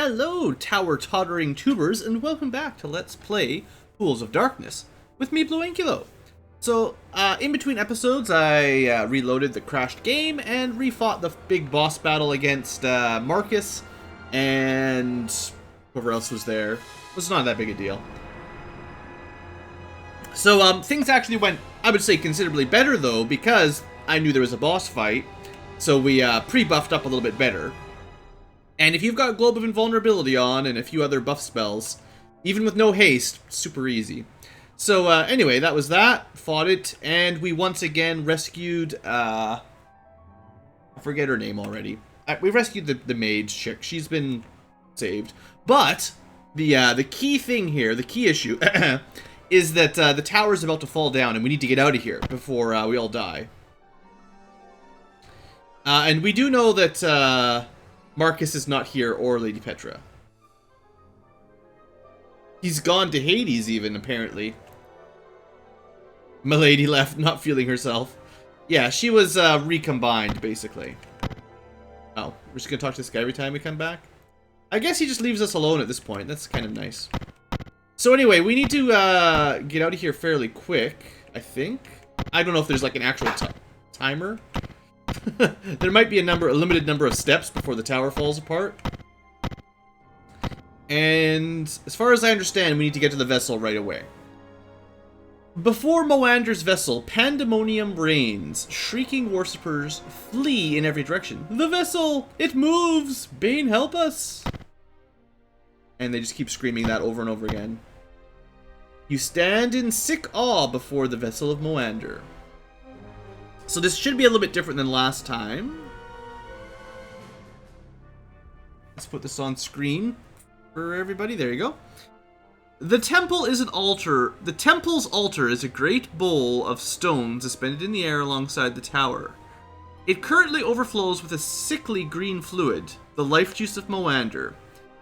Hello, Tower Tottering Tubers, and welcome back to Let's Play Pools of Darkness with me, BlueAnkylo. So, in between episodes, I reloaded the crashed game and refought the big boss battle against Marcus and whoever else was there. It was not that big a deal. So, things actually went, I would say, considerably better, though, because I knew there was a boss fight, so we pre-buffed up a little bit better. And if you've got Globe of Invulnerability on and a few other buff spells, even with no haste, super easy. So anyway, that was that. Fought it, and we once again rescued, I forget her name already. We rescued the mage chick. She's been saved. But the key thing here, the key issue, is that the tower's about to fall down, and we need to get out of here before we all die. And we do know that Marcus is not here, or Lady Petra. He's gone to Hades even, apparently. Milady left, not feeling herself. Yeah, she was recombined, basically. Oh, we're just gonna talk to this guy every time we come back? I guess he just leaves us alone at this point. That's kind of nice. So anyway, we need to get out of here fairly quick, I think. I don't know if there's like an actual timer. There might be a limited number of steps before the tower falls apart. And as far as I understand, we need to get to the vessel right away. Before Moander's vessel, pandemonium reigns. Shrieking worshippers flee in every direction. The vessel! It moves! Bane, help us! And they just keep screaming that over and over again. You stand in sick awe before the vessel of Moander. So this should be a little bit different than last time. Let's put this on screen for everybody. There you go. The temple is an altar. The temple's altar is a great bowl of stone suspended in the air alongside the tower. It currently overflows with a sickly green fluid, the life juice of Moander.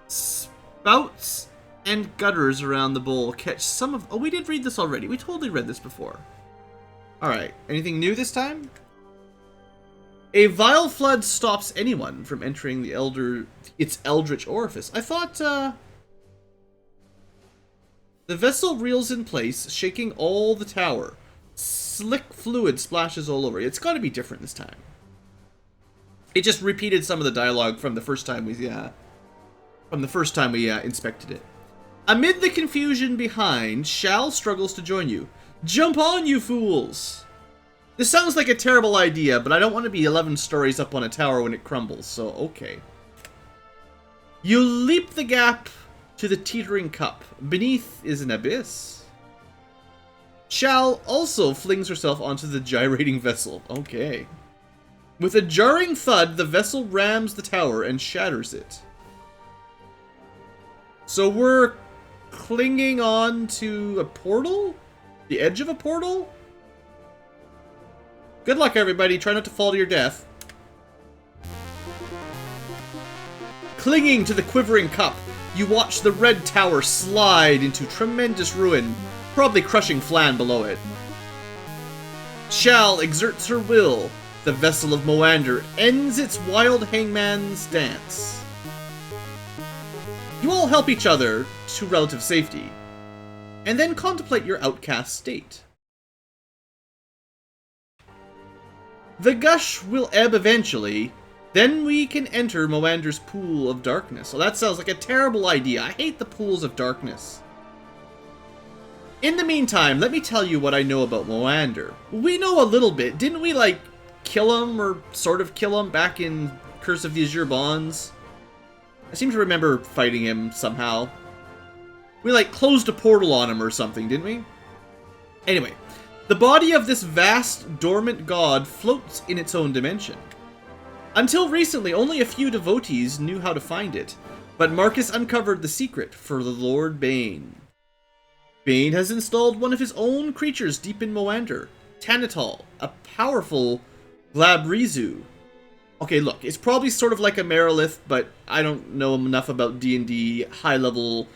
Spouts and gutters around the bowl catch some of... Oh, we did read this already. We totally read this before. Alright, anything new this time? A vile flood stops anyone from entering its eldritch orifice. I thought, the vessel reels in place, shaking all the tower. Slick fluid splashes all over. It's gotta be different this time. It just repeated some of the dialogue from the first time we, inspected it. Amid the confusion behind, Shal struggles to join you. Jump on, you fools! This sounds like a terrible idea, but I don't want to be 11 stories up on a tower when it crumbles, so okay. You leap the gap to the teetering cup. Beneath is an abyss. Shal also flings herself onto the gyrating vessel. Okay. With a jarring thud, the vessel rams the tower and shatters it. So we're clinging on to a portal? The edge of a portal? Good luck, everybody. Try not to fall to your death. Clinging to the quivering cup, you watch the red tower slide into tremendous ruin, probably crushing Flan below it. Shal exerts her will. The vessel of Moander ends its wild hangman's dance. You all help each other to relative safety, and then contemplate your outcast state. The gush will ebb eventually, then we can enter Moander's pool of darkness. So that sounds like a terrible idea. I hate the pools of darkness. In the meantime, let me tell you what I know about Moander. We know a little bit. Didn't we, like, kill him, or sort of kill him, back in Curse of the Azure Bonds? I seem to remember fighting him somehow. We, like, closed a portal on him or something, didn't we? Anyway, the body of this vast, dormant god floats in its own dimension. Until recently, only a few devotees knew how to find it, but Marcus uncovered the secret for the Lord Bane. Bane has installed one of his own creatures deep in Moander, Tanitol, a powerful Glabrizu. Okay, look, it's probably sort of like a Merilith, but I don't know enough about D&D high-level...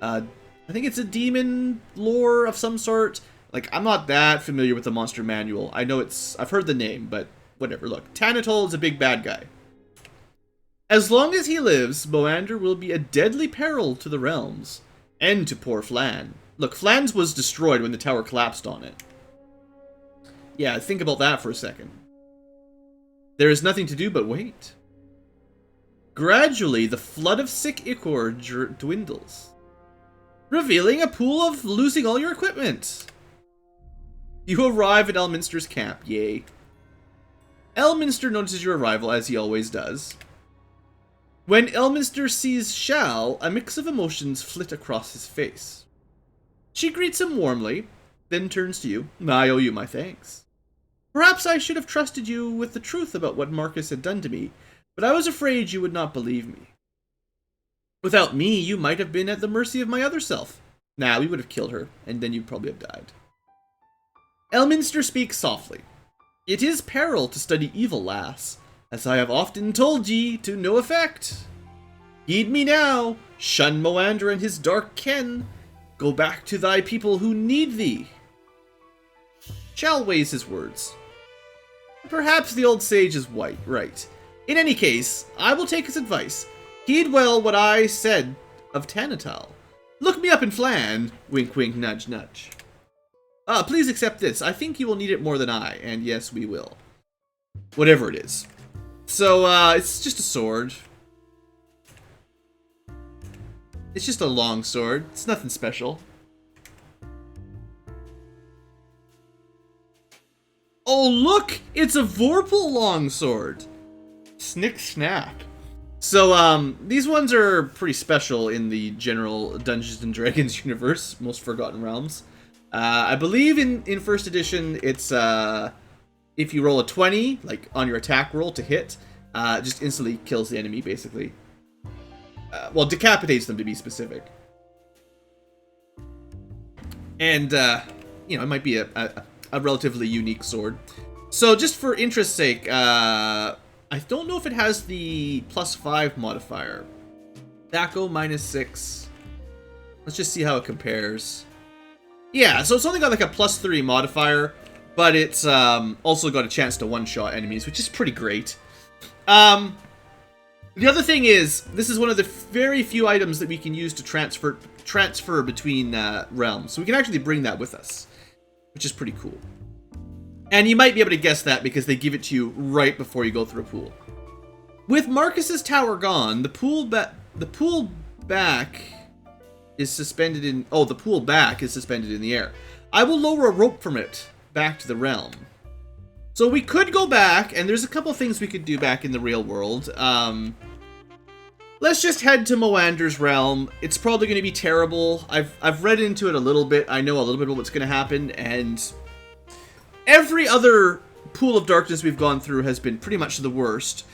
I think it's a demon lore of some sort. Like, I'm not that familiar with the monster manual. I know I've heard the name, but whatever. Look, Tanitol is a big bad guy. As long as he lives, Moander will be a deadly peril to the realms. And to poor Flan. Look, Flan's was destroyed when the tower collapsed on it. Yeah, think about that for a second. There is nothing to do but wait. Gradually, the flood of sick ichor dwindles, revealing a pool of losing all your equipment. You arrive at Elminster's camp, yay. Elminster notices your arrival, as he always does. When Elminster sees Shal, a mix of emotions flit across his face. She greets him warmly, then turns to you. I owe you my thanks. Perhaps I should have trusted you with the truth about what Marcus had done to me, but I was afraid you would not believe me. Without me, you might have been at the mercy of my other self. Nah, we would have killed her, and then you'd probably have died. Elminster speaks softly. It is peril to study evil, lass, as I have often told ye, to no effect. Heed me now, shun Moander and his dark ken. Go back to thy people who need thee. Shal weighs his words. Perhaps the old sage is right. In any case, I will take his advice. Heed well what I said of Tanatal. Look me up in Flan. Wink, wink, nudge, nudge. Please accept this. I think you will need it more than I, and yes, we will. Whatever it is. So, it's just a sword. It's just a long sword. It's nothing special. Oh, look! It's a Vorpal longsword! Snick snap. So, these ones are pretty special in the general Dungeons & Dragons universe, most Forgotten Realms. I believe in 1st edition, it's, if you roll a 20, like, on your attack roll to hit, just instantly kills the enemy, basically. Well, decapitates them, to be specific. And, you know, it might be a relatively unique sword. So, just for interest's sake, I don't know if it has the +5 modifier. Thaco -6. Let's just see how it compares. Yeah, so it's only got like a +3 modifier, but it's also got a chance to one-shot enemies, which is pretty great. The other thing is, this is one of the very few items that we can use to transfer between realms. So we can actually bring that with us, which is pretty cool. And you might be able to guess that because they give it to you right before you go through a pool. With Marcus's tower gone, the pool back is suspended in... Oh, the pool back is suspended in the air. I will lower a rope from it back to the realm. So we could go back, and there's a couple things we could do back in the real world. Let's just head to Moander's realm. It's probably going to be terrible. I've read into it a little bit. I know a little bit about what's going to happen, and every other pool of darkness we've gone through has been pretty much the worst.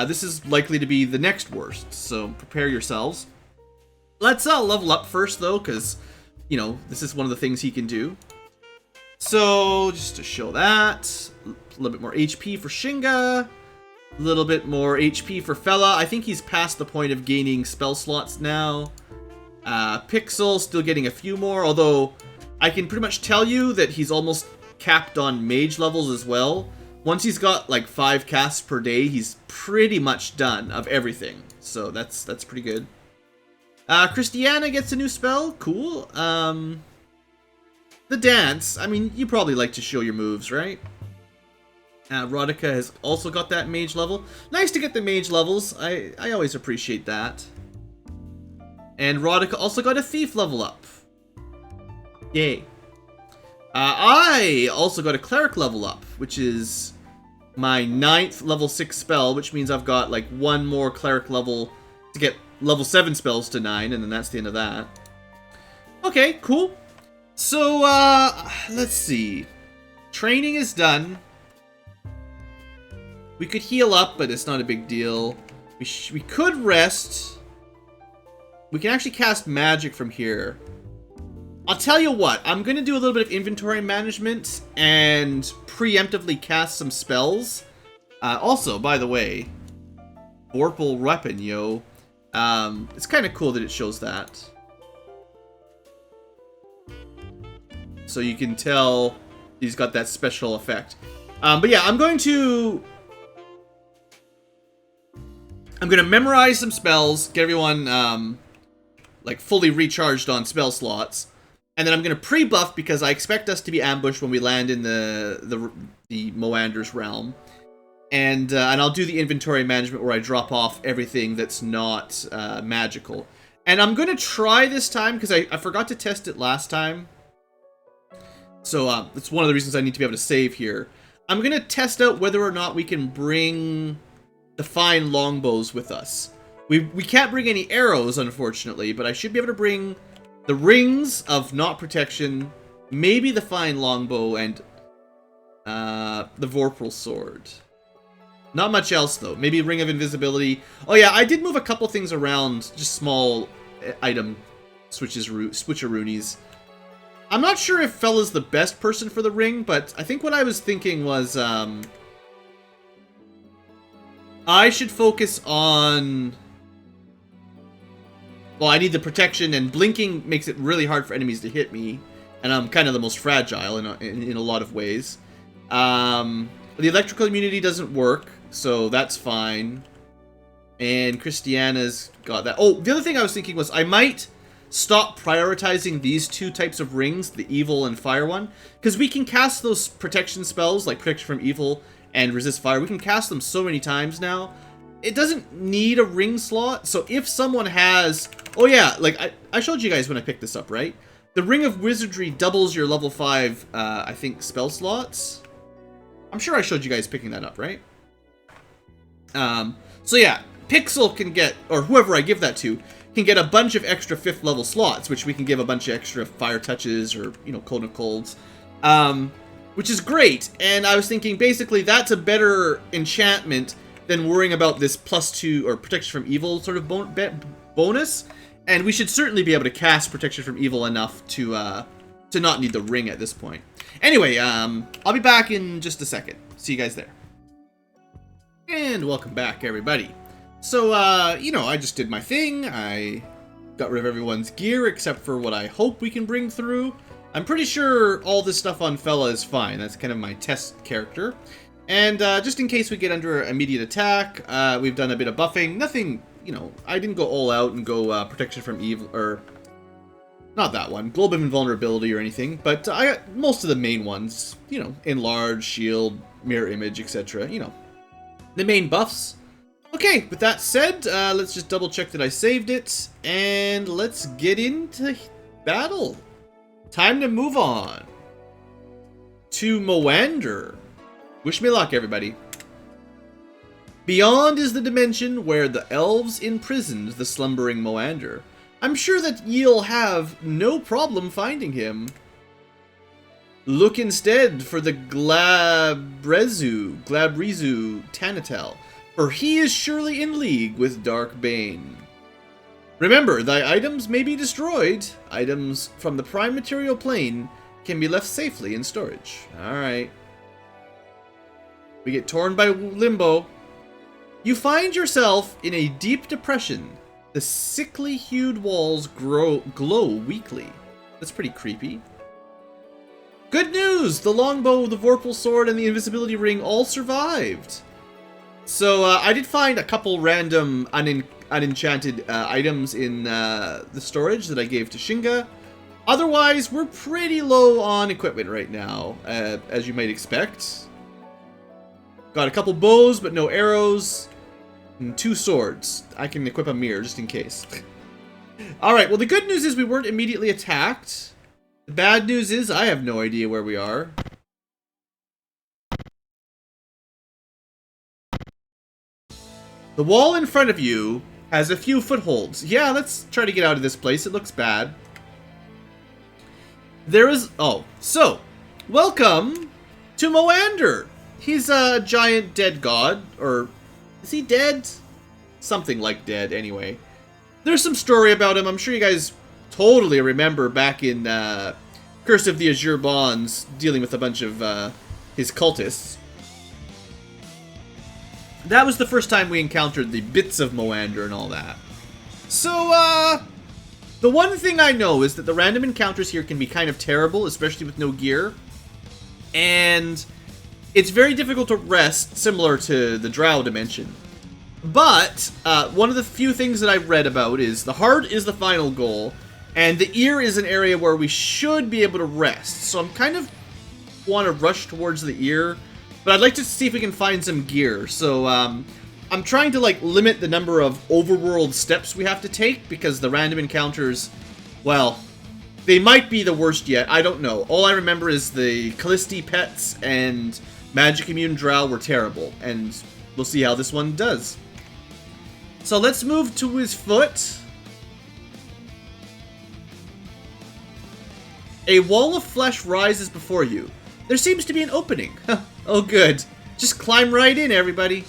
This is likely to be the next worst, so prepare yourselves. Let's level up first, though, because, you know, this is one of the things he can do. So, just to show that, a little bit more HP for Shinga, a little bit more HP for Fella. I think he's past the point of gaining spell slots now. Pixel, still getting a few more, although I can pretty much tell you that he's almost capped on mage levels as well. Once he's got like 5 casts per day, he's pretty much done of everything. So that's pretty good. Christiana gets a new spell. Cool. The dance. I mean, you probably like to show your moves, right? Rodica has also got that mage level. Nice to get the mage levels. I always appreciate that. And Rodica also got a thief level up. Yay. I also got a cleric level up, which is my 9th level 6 spell, which means I've got like one more cleric level to get level 7 spells to 9, and then that's the end of that. Okay, cool. So, let's see. Training is done. We could heal up, but it's not a big deal. We could rest. We can actually cast magic from here. I'll tell you what, I'm going to do a little bit of inventory management and preemptively cast some spells. Also, by the way, Vorpal weapon, yo. It's kind of cool that it shows that. So you can tell he's got that special effect. But yeah, I'm going to I'm gonna memorize some spells, get everyone like fully recharged on spell slots, and then I'm gonna pre-buff because I expect us to be ambushed when we land in the Moander's realm, and I'll do the inventory management where I drop off everything that's not magical. And I'm gonna try this time because I forgot to test it last time, so it's one of the reasons I need to be able to save here. I'm gonna test out whether or not we can bring the fine longbows with us. We can't bring any arrows, unfortunately, but I should be able to bring the rings of not protection, maybe the fine longbow, and the Vorpal sword. Not much else, though. Maybe ring of invisibility. Oh yeah, I did move a couple things around, just small item switcheroonies. I'm not sure if Fella's the best person for the ring, but I think what I was thinking was I should focus on... Well, I need the protection, and blinking makes it really hard for enemies to hit me, and I'm kind of the most fragile in a lot of ways. The electrical immunity doesn't work, so that's fine. And Christiana's got that. Oh, the other thing I was thinking was I might stop prioritizing these two types of rings, the evil and fire one, because we can cast those protection spells, like protection from evil and resist fire. We can cast them so many times now. It doesn't need a ring slot, so if someone has... Oh yeah, like I showed you guys when I picked this up, right? The Ring of Wizardry doubles your level 5, I think, spell slots. I'm sure I showed you guys picking that up, right? So yeah, Pixel can get, or whoever I give that to, can get a bunch of extra 5th level slots, which we can give a bunch of extra fire touches or, you know, Cone of Colds. Which is great, and I was thinking basically that's a better enchantment than worrying about this +2 or protection from evil sort of bonus, and we should certainly be able to cast protection from evil enough to not need the ring at this point. Anyway, I'll be back in just a second. See you guys there. And welcome back, everybody. So, you know, I just did my thing. I got rid of everyone's gear except for what I hope we can bring through. I'm pretty sure all this stuff on Fella is fine. That's kind of my test character. And just in case we get under immediate attack, we've done a bit of buffing. Nothing, you know, I didn't go all out and go protection from evil, or not that one, Globe of Invulnerability or anything, but I got most of the main ones, you know, Enlarge, Shield, Mirror Image, etc. You know, the main buffs. Okay, with that said, let's just double check that I saved it, and let's get into battle. Time to move on to Moander. Wish me luck, everybody. Beyond is the dimension where the elves imprisoned the slumbering Moander. I'm sure that ye'll have no problem finding him. Look instead for the Glabrezu Tanatel, for he is surely in league with Dark Bane. Remember, thy items may be destroyed. Items from the prime material plane can be left safely in storage. Alright. We get torn by limbo. You find yourself in a deep depression. The sickly hued walls glow weakly. That's pretty creepy. Good news! The longbow, the Vorpal sword, and the invisibility ring all survived. So I did find a couple random unenchanted items in the storage that I gave to Shinga. Otherwise, we're pretty low on equipment right now, as you might expect. Got a couple bows, but no arrows. And 2 swords. I can equip a mirror, just in case. Alright, well the good news is we weren't immediately attacked. The bad news is I have no idea where we are. The wall in front of you has a few footholds. Yeah, let's try to get out of this place. It looks bad. There is... Oh, so, welcome to Moander. He's a giant dead god, or is he dead? Something like dead, anyway. There's some story about him. I'm sure you guys totally remember back in Curse of the Azure Bonds, dealing with a bunch of his cultists. That was the first time we encountered the bits of Moander and all that. So, the one thing I know is that the random encounters here can be kind of terrible, especially with no gear. And it's very difficult to rest, similar to the Drow dimension. But one of the few things that I've read about is the heart is the final goal, and the ear is an area where we should be able to rest. So I'm kind of want to rush towards the ear, but I'd like to see if we can find some gear. So I'm trying to like limit the number of overworld steps we have to take, because the random encounters, well, they might be the worst yet. I don't know. All I remember is the Callisti pets and Magic Immune Drow were terrible, and we'll see how this one does. So let's move to his foot. A wall of flesh rises before you. There seems to be an opening. Oh, good. Just climb right in, everybody.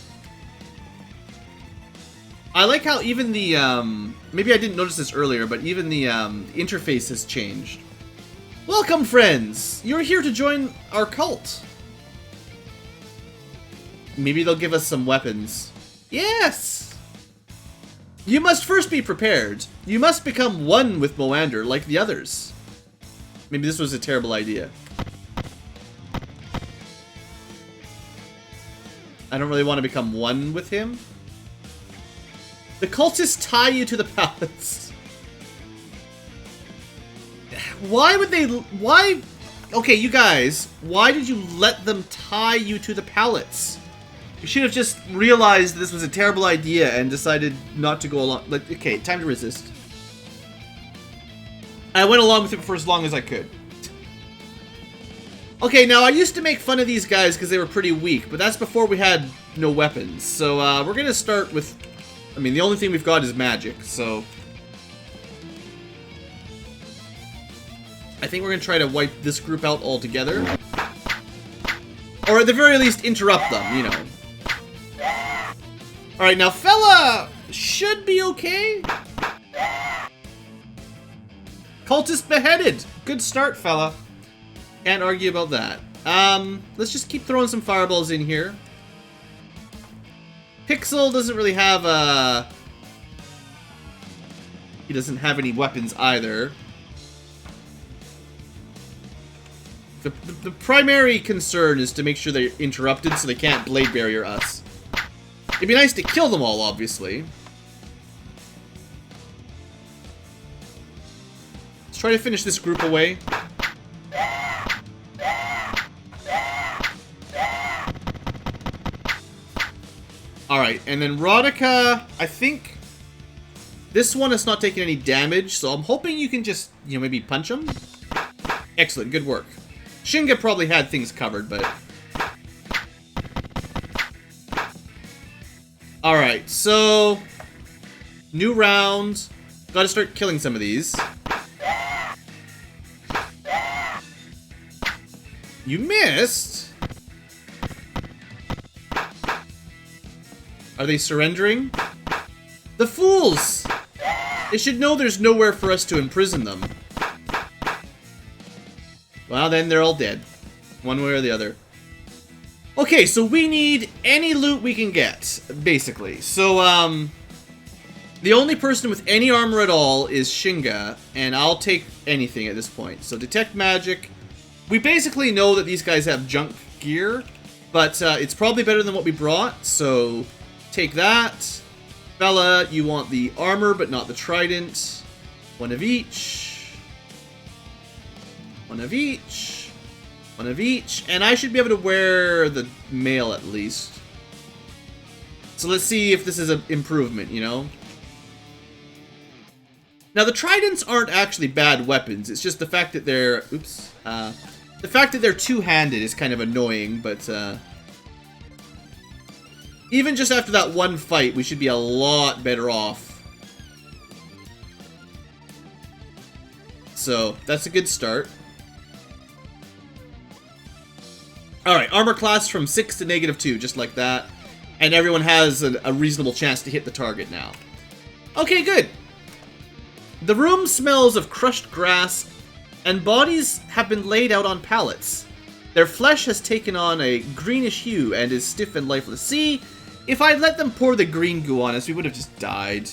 I like how even the, maybe I didn't notice this earlier, but even the interface has changed. Welcome, friends! You're here to join our cult. Maybe they'll give us some weapons. Yes! You must first be prepared. You must become one with Moander, like the others. Maybe this was a terrible idea. I don't really want to become one with him. The cultists tie you to the pallets. Why would they... Why... Okay, you guys. Why did you let them tie you to the pallets? You should have just realized this was a terrible idea and decided not to go along. Like, okay, time to resist. I went along with it for as long as I could. Okay, now I used to make fun of these guys because they were pretty weak, but that's before we had no weapons. So we're going to start with... I mean, the only thing we've got is magic, so... I think we're going to try to wipe this group out altogether. Or at the very least, interrupt them, you know. Alright, now fella should be okay. Cultist beheaded. Good start, fella. Can't argue about that. Let's just keep throwing some fireballs in here. Pixel doesn't really have he doesn't have any weapons either. The primary concern is to make sure they're interrupted so they can't blade barrier us. It'd be nice to kill them all, obviously. Let's try to finish this group away. Alright, and then Rodica, I think this one is not taking any damage, so I'm hoping you can just, you know, maybe punch him. Excellent, good work. Shinga probably had things covered, but... Alright, so... New round. Gotta start killing some of these. You missed? Are they surrendering? The fools! They should know there's nowhere for us to imprison them. Well, then they're all dead. One way or the other. Okay, so we need any loot we can get, basically. So, the only person with any armor at all is Shinga, and I'll take anything at this point. So, detect magic. We basically know that these guys have junk gear, but it's probably better than what we brought, so take that. Bella, you want the armor, but not the trident. One of each. One of each. One of each. And I should be able to wear the mail at least. So let's see if this is an improvement, you know? Now the tridents aren't actually bad weapons. It's just the fact that they're... Oops. The fact that they're two-handed is kind of annoying, but... even just after that one fight, we should be a lot better off. So, that's a good start. Alright, armor class from 6 to -2, just like that. And everyone has a reasonable chance to hit the target now. Okay, good. The room smells of crushed grass, and bodies have been laid out on pallets. Their flesh has taken on a greenish hue and is stiff and lifeless. See, if I'd let them pour the green goo on us, we would have just died.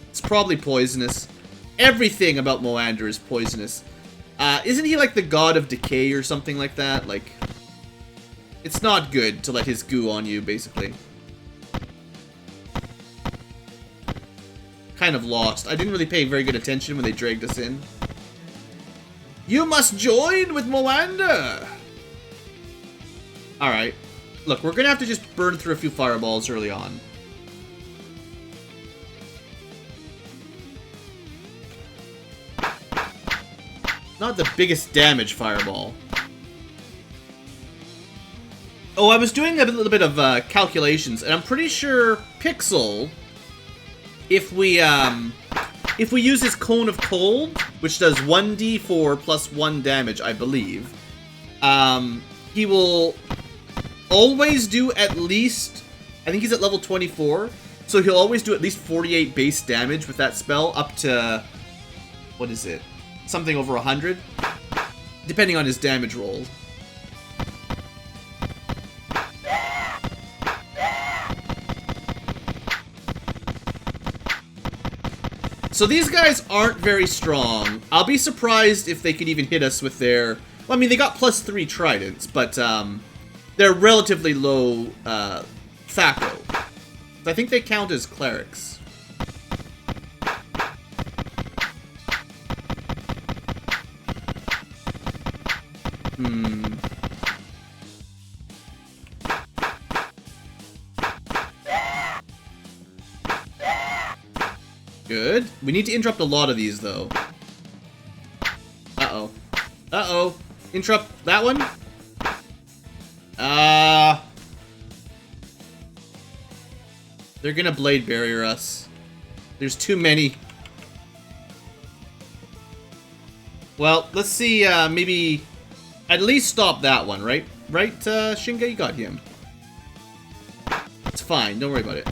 It's probably poisonous. Everything about Moander is poisonous. Isn't he like the god of decay or something like that? Like, it's not good to let his goo on you, basically. kind of lost. I didn't really pay very good attention when they dragged us in. You must join with Moander! Alright. Look, we're gonna have to just burn through a few fireballs early on. Not the biggest damage fireball. Oh, I was doing a little bit of calculations, and I'm pretty sure Pixel, if we use his Cone of Cold, which does 1d4 plus 1 damage, I believe, he will always do at least, I think he's at level 24, so he'll always do at least 48 base damage with that spell, up to, what is it? Something over 100, depending on his damage roll. So these guys aren't very strong. I'll be surprised if they could even hit us with their... Well, I mean, they got +3 tridents, but they're relatively low Thaco. I think they count as clerics. Good. We need to interrupt a lot of these, though. Uh-oh. Uh-oh. Interrupt that one? They're gonna blade barrier us. There's too many. Well, let's see, maybe... At least stop that one, right? Right, Shinga? You got him. It's fine. Don't worry about it.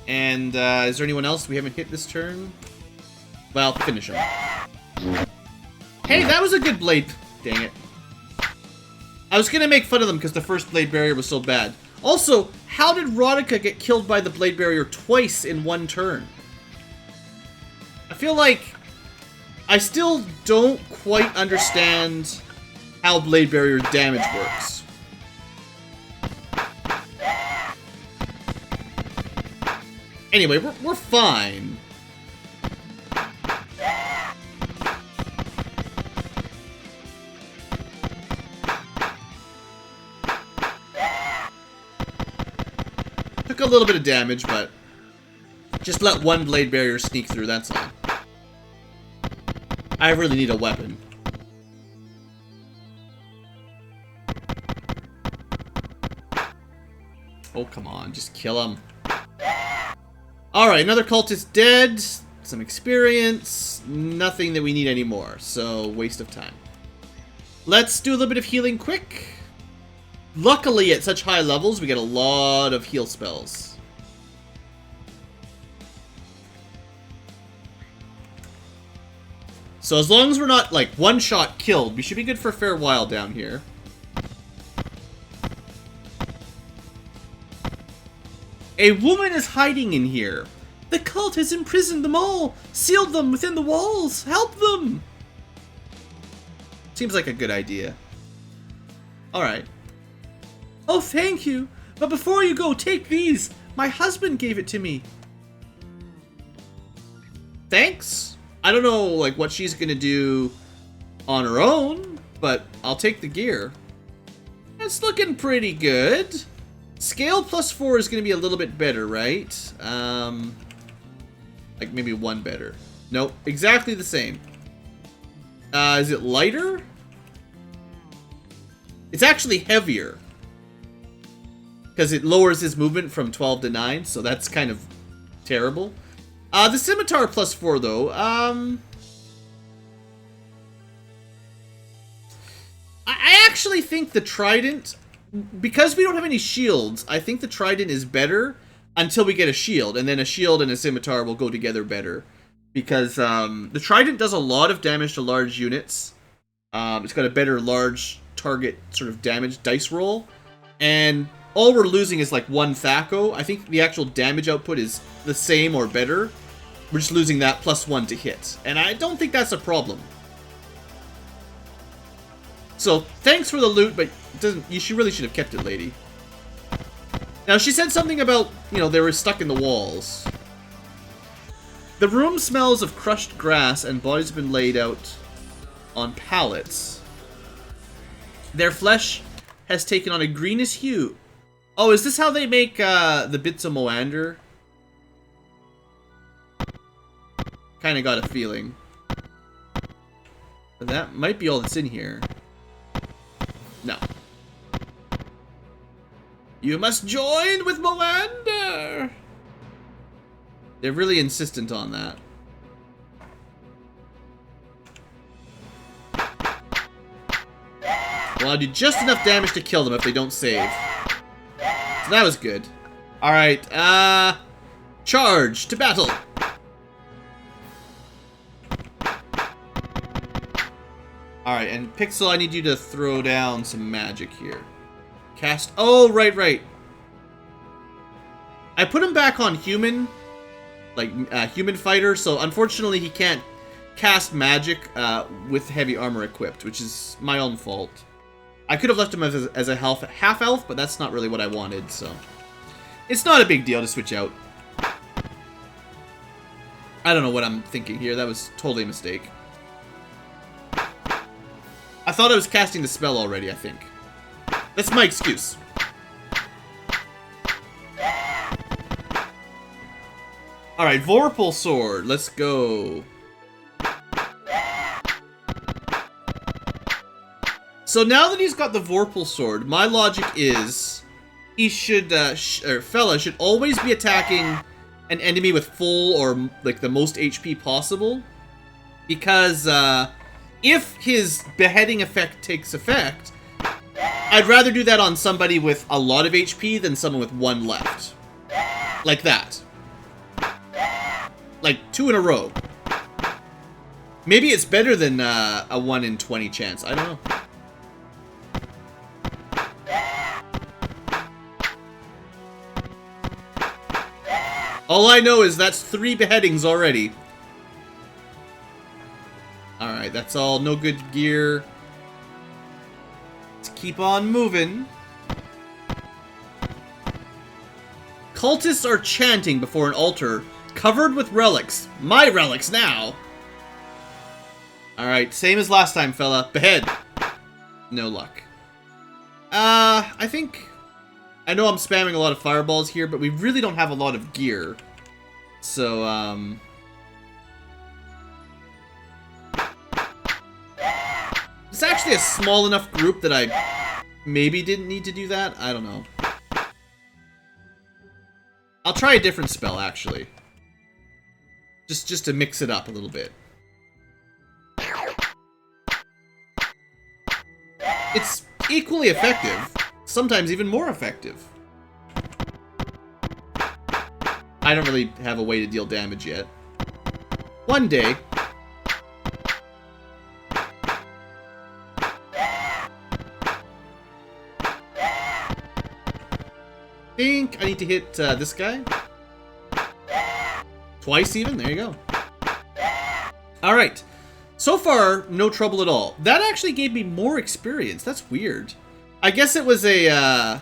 And, is there anyone else we haven't hit this turn? Well, finish him. Hey, that was a good blade. Dang it. I was gonna make fun of them because the first blade barrier was so bad. Also, how did Rodica get killed by the blade barrier twice in one turn? I feel like I still don't quite understand how blade barrier damage works. Anyway, we're fine. Took a little bit of damage, but just let one blade barrier sneak through, that's all. I really need a weapon. Oh, come on, just kill him. Alright, another cultist dead. Some experience. Nothing that we need anymore, so waste of time. Let's do a little bit of healing quick. Luckily, at such high levels, we get a lot of heal spells. So as long as we're not, like, one-shot killed, we should be good for a fair while down here. A woman is hiding in here. The cult has imprisoned them all, sealed them within the walls. Help them! Seems like a good idea. Alright. Oh, thank you. But before you go, take these. My husband gave it to me. Thanks. I don't know, like, what she's gonna do on her own, but I'll take the gear. It's looking pretty good. Scale +4 is going to be a little bit better, right? Like maybe 1 better. Nope, exactly the same. Is it lighter? It's actually heavier. Because it lowers his movement from 12 to 9, so that's kind of terrible. The scimitar +4, though. I actually think the trident... Because we don't have any shields, I think the trident is better until we get a shield, and then a shield and a scimitar will go together better. Because the trident does a lot of damage to large units. It's got a better large target sort of damage dice roll. And all we're losing is like 1 Thaco. I think the actual damage output is the same or better. We're just losing that +1 to hit. And I don't think that's a problem. So, thanks for the loot, but you really should have kept it, lady. Now, she said something about, you know, they were stuck in the walls. The room smells of crushed grass and bodies have been laid out on pallets. Their flesh has taken on a greenish hue. Oh, is this how they make the bits of Moander? Kinda got a feeling. But that might be all that's in here. No. You must join with Moander! They're really insistent on that. Well, I'll do just enough damage to kill them if they don't save. So that was good. Alright, charge to battle! Alright, and Pixel, I need you to throw down some magic here. Cast... Oh, right. I put him back on human, like, human fighter, so unfortunately he can't cast magic with heavy armor equipped, which is my own fault. I could have left him as a half-elf, but that's not really what I wanted, so... It's not a big deal to switch out. I don't know what I'm thinking here, that was totally a mistake. I thought I was casting the spell already, I think. That's my excuse. Alright, Vorpal Sword, let's go. So now that he's got the Vorpal Sword, my logic is he should, Fella should always be attacking an enemy with full or like the most HP possible. Because if his beheading effect takes effect, I'd rather do that on somebody with a lot of HP than someone with one left. Like that. Like 2 in a row. Maybe it's better than a 1 in 20 chance. I don't know. All I know is that's 3 beheadings already. Alright, that's all. No good gear. Let's keep on moving. Cultists are chanting before an altar covered with relics. My relics now! Alright, same as last time, fella. Behead. No luck. I think... I know I'm spamming a lot of fireballs here, but we really don't have a lot of gear. So, it's actually a small enough group that I maybe didn't need to do that. I don't know. I'll try a different spell, actually. Just to mix it up a little bit. It's equally effective. Sometimes even more effective. I don't really have a way to deal damage yet. One day. Think I need to hit this guy. Twice even? There you go. Alright. So far, no trouble at all. That actually gave me more experience. That's weird. I guess it was a,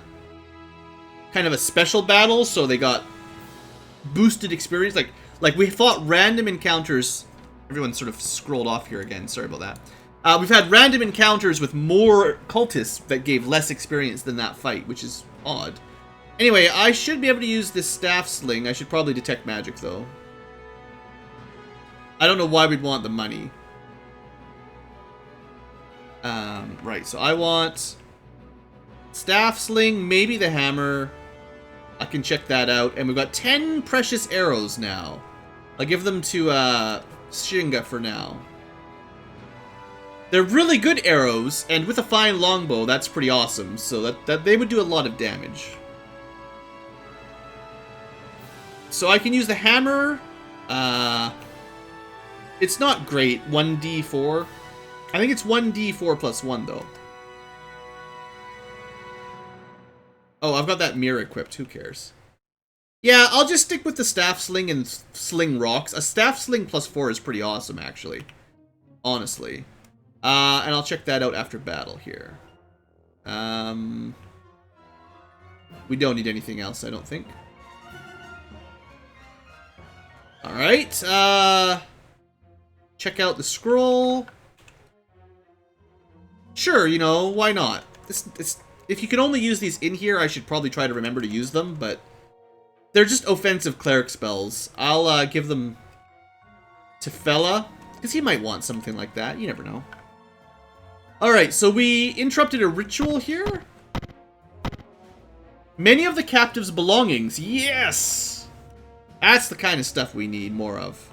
kind of a special battle, so they got boosted experience. Like we fought random encounters. Everyone sort of scrolled off here again. Sorry about that. We've had random encounters with more cultists that gave less experience than that fight, which is odd. Anyway, I should be able to use this staff sling. I should probably detect magic, though. I don't know why we'd want the money. Right, so I want... staff sling, maybe the hammer. I can check that out. And we've got 10 precious arrows now. I'll give them to Shinga for now. They're really good arrows, and with a fine longbow, that's pretty awesome. So that they would do a lot of damage. So I can use the hammer. It's not great. 1d4. I think it's 1d4 plus 1, though. Oh, I've got that mirror equipped. Who cares? Yeah, I'll just stick with the staff sling and sling rocks. A staff sling plus 4 is pretty awesome, actually. Honestly. And I'll check that out after battle here. We don't need anything else, I don't think. Alright, check out the scroll. Sure, you know, why not? If you can only use these in here, I should probably try to remember to use them, but they're just offensive cleric spells. I'll give them to Fella, because he might want something like that. You never know. Alright, so we interrupted a ritual here. Many of the captives' belongings. Yes! That's the kind of stuff we need more of.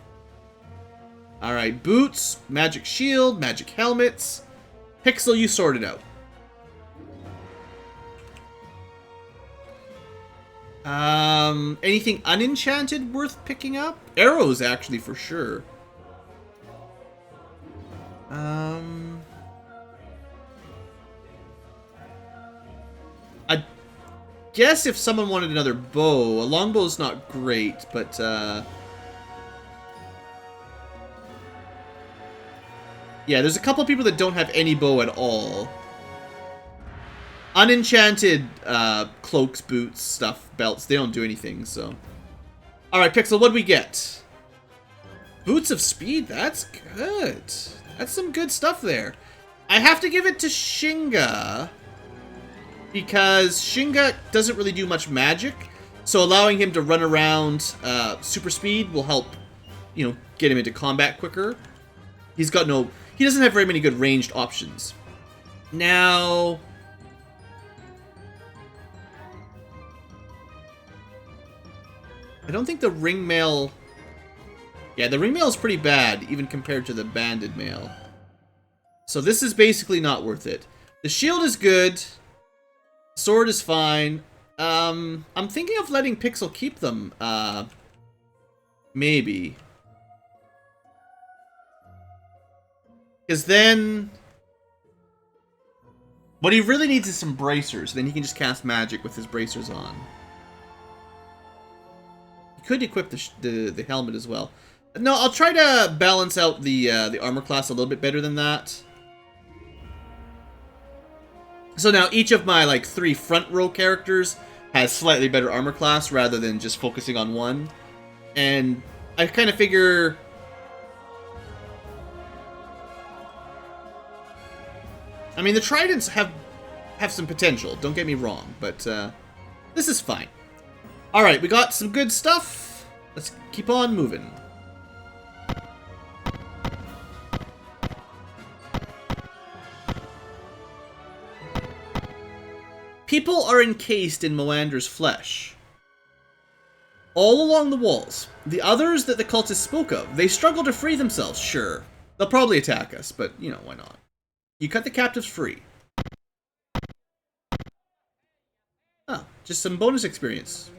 Alright, boots, magic shield, magic helmets. Pixel, you sort it out. Anything unenchanted worth picking up? Arrows, actually, for sure. I guess if someone wanted another bow, a longbow's not great, but, yeah, there's a couple of people that don't have any bow at all. Unenchanted cloaks, boots, stuff, belts, they don't do anything, so. Alright, Pixel, what'd we get? Boots of speed, that's good. That's some good stuff there. I have to give it to Shinga, because Shinga doesn't really do much magic, so allowing him to run around super speed will help, you know, get him into combat quicker. He doesn't have very many good ranged options. Now, I don't think the ring mail... Yeah, the ring mail is pretty bad, even compared to the banded mail. So this is basically not worth it. The shield is good. Sword is fine. I'm thinking of letting Pixel keep them. Maybe. Because then... what he really needs is some bracers. Then he can just cast magic with his bracers on. He could equip the helmet as well. No, I'll try to balance out the armor class a little bit better than that. So now each of my, like, 3 front row characters has slightly better armor class rather than just focusing on one. And I kind of figure... I mean, the tridents have some potential, don't get me wrong, but this is fine. Alright, we got some good stuff. Let's keep on moving. People are encased in Moander's flesh. All along the walls. The others that the cultists spoke of, they struggle to free themselves, sure. They'll probably attack us, but, you know, why not? You cut the captives free. Oh, just some bonus experience.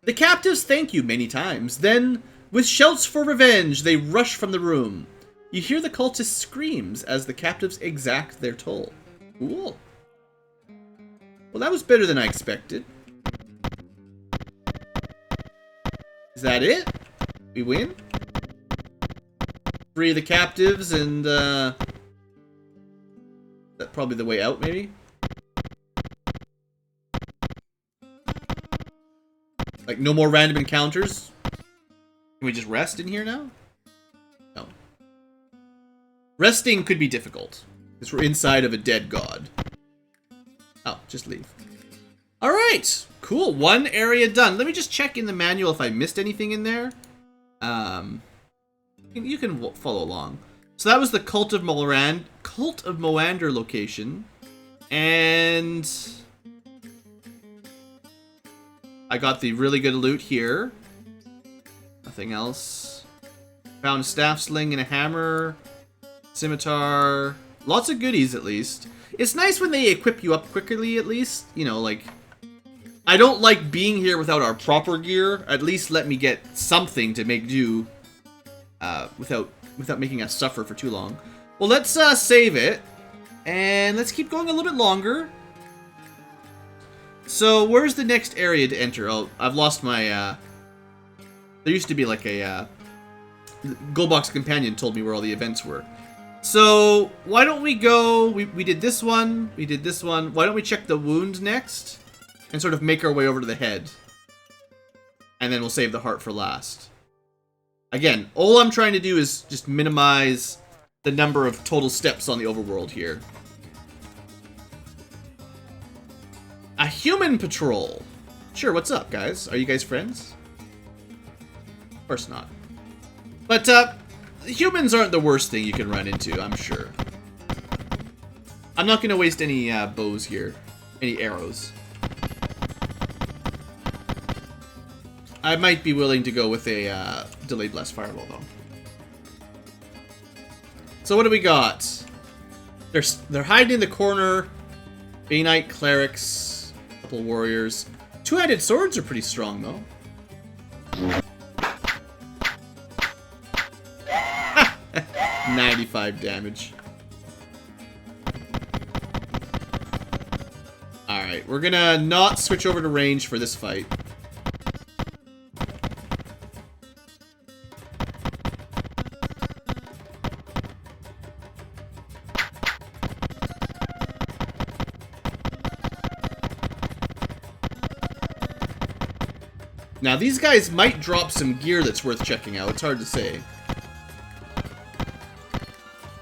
The captives thank you many times. Then, with shouts for revenge, they rush from the room. You hear the cultists' screams as the captives exact their toll. Cool. Well, that was better than I expected. Is that it? We win? Free the captives and, that's probably the way out, maybe? Like, no more random encounters? Can we just rest in here now? No. Resting could be difficult, because we're inside of a dead god. Oh, just leave. Alright! Cool, 1 area done. Let me just check in the manual if I missed anything in there. You can follow along. So that was the Cult of Moander location. And... I got the really good loot here. Nothing else. Found a staff sling and a hammer. Scimitar. Lots of goodies, at least. It's nice when they equip you up quickly, at least. You know, like... I don't like being here without our proper gear. At least let me get something to make do. Without making us suffer for too long. Well, let's save it. And let's keep going a little bit longer. So, where's the next area to enter? Oh, I've lost my, there used to be like a, Goldbox Companion told me where all the events were. So, why don't we go, we did this one, we did this one. Why don't we check the wound next? And sort of make our way over to the head. And then we'll save the heart for last. Again, all I'm trying to do is just minimize the number of total steps on the overworld here. A human patrol. Sure, what's up, guys? Are you guys friends? Of course not. But, humans aren't the worst thing you can run into, I'm sure. I'm not going to waste any bows here. Any arrows. I might be willing to go with a delayed blast fireball, though. So what do we got? They're hiding in the corner. Bay Knight, clerics, couple warriors. Two-handed swords are pretty strong, though. 95 damage. Alright, we're gonna not switch over to range for this fight. Now, these guys might drop some gear that's worth checking out. It's hard to say.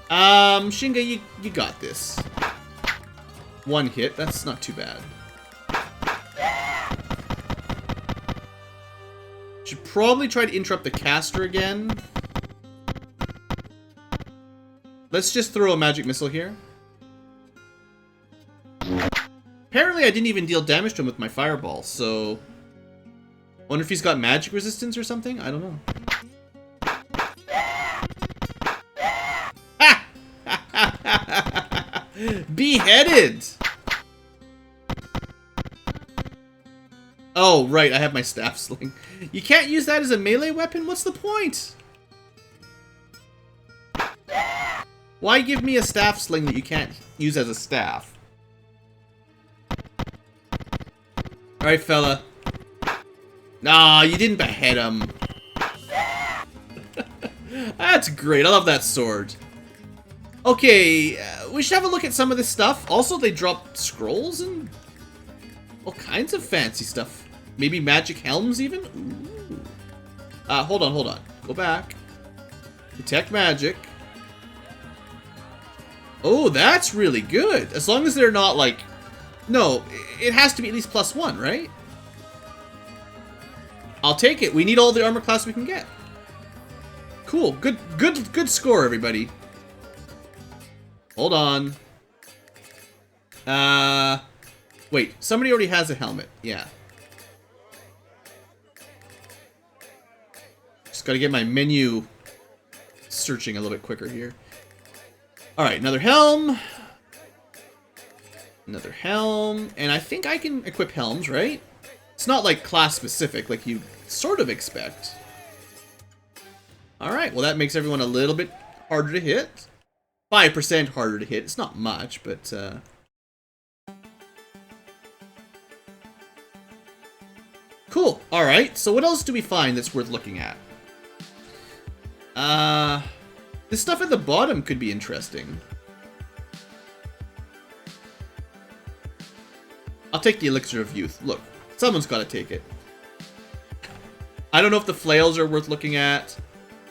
Shinga, you got this. One hit. That's not too bad. Should probably try to interrupt the caster again. Let's just throw a magic missile here. Apparently, I didn't even deal damage to him with my fireball, so... Wonder if he's got magic resistance or something? I don't know. Beheaded! Oh, right, I have my staff sling. You can't use that as a melee weapon? What's the point? Why give me a staff sling that you can't use as a staff? Alright, fella. Nah, you didn't behead him. That's great. I love that sword. Okay, we should have a look at some of this stuff. Also, they drop scrolls and all kinds of fancy stuff. Maybe magic helms, even? Ooh. Hold on. Go back. Detect magic. Oh, that's really good. As long as they're not, like... No, it has to be at least +1, right? I'll take it. We need all the armor class we can get. Cool. Good score, everybody. Hold on. Wait. Somebody already has a helmet. Yeah. Just gotta get my menu searching a little bit quicker here. Alright, another helm. Another helm. And I think I can equip helms, right? It's not like class specific, like you sort of expect. Alright, well that makes everyone a little bit harder to hit. 5% harder to hit. It's not much, but cool. Alright, so what else do we find that's worth looking at? This stuff at the bottom could be interesting. I'll take the Elixir of Youth. Look, someone's got to take it. I don't know if the flails are worth looking at.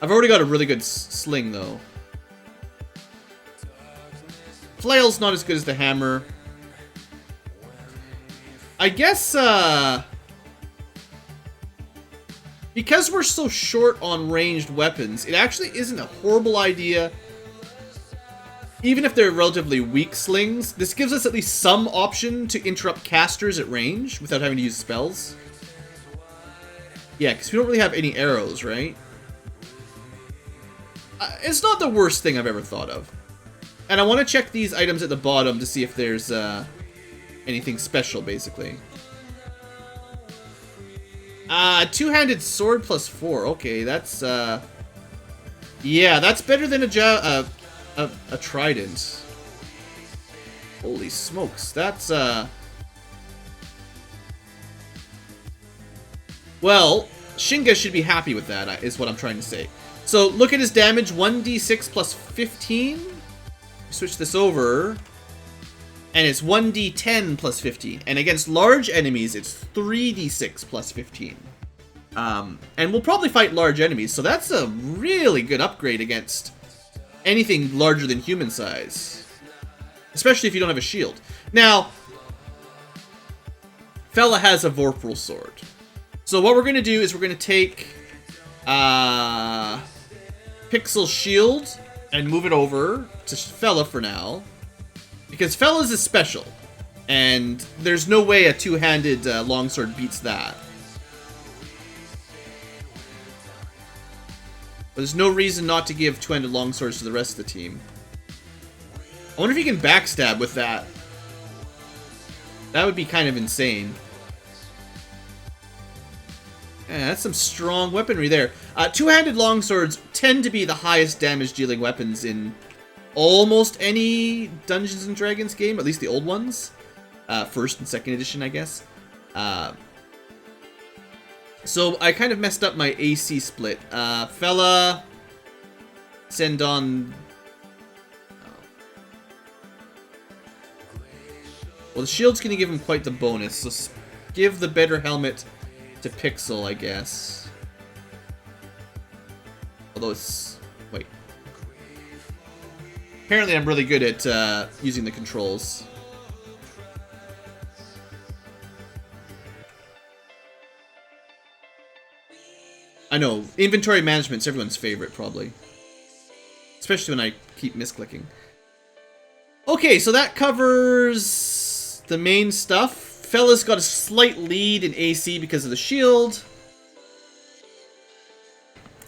I've already got a really good sling, though. Flail's not as good as the hammer. I guess, because we're so short on ranged weapons, it actually isn't a horrible idea. Even if they're relatively weak slings, this gives us at least some option to interrupt casters at range without having to use spells. Yeah, because we don't really have any arrows, right? It's not the worst thing I've ever thought of. And I want to check these items at the bottom to see if there's anything special, basically. Two-handed sword +4. Okay, that's yeah, that's better than a trident. Holy smokes, that's well, Shinga should be happy with that, is what I'm trying to say. So look at his damage, 1d6 +15. Switch this over, and it's 1d10 +15. And against large enemies, it's 3d6 +15. And we'll probably fight large enemies, so that's a really good upgrade against anything larger than human size. Especially if you don't have a shield. Now, Fella has a Vorpal Sword. So what we're going to do is we're going to take Pixel's shield and move it over to Fella for now. Because Fella's is special. And there's no way a two-handed longsword beats that. But there's no reason not to give two-handed longswords to the rest of the team. I wonder if you can backstab with that. That would be kind of insane. Yeah, that's some strong weaponry there. Two-handed longswords tend to be the highest damage-dealing weapons in almost any Dungeons & Dragons game, at least the old ones. First and second edition, I guess. So I kind of messed up my AC split. Fella, send on... Well, the shield's going to give him quite the bonus, so give the better helmet to Pixel, I guess. Although it's... Wait. Apparently I'm really good at using the controls. I know, inventory management's everyone's favorite, probably. Especially when I keep misclicking. Okay, so that covers the main stuff. Fella's got a slight lead in AC because of the shield.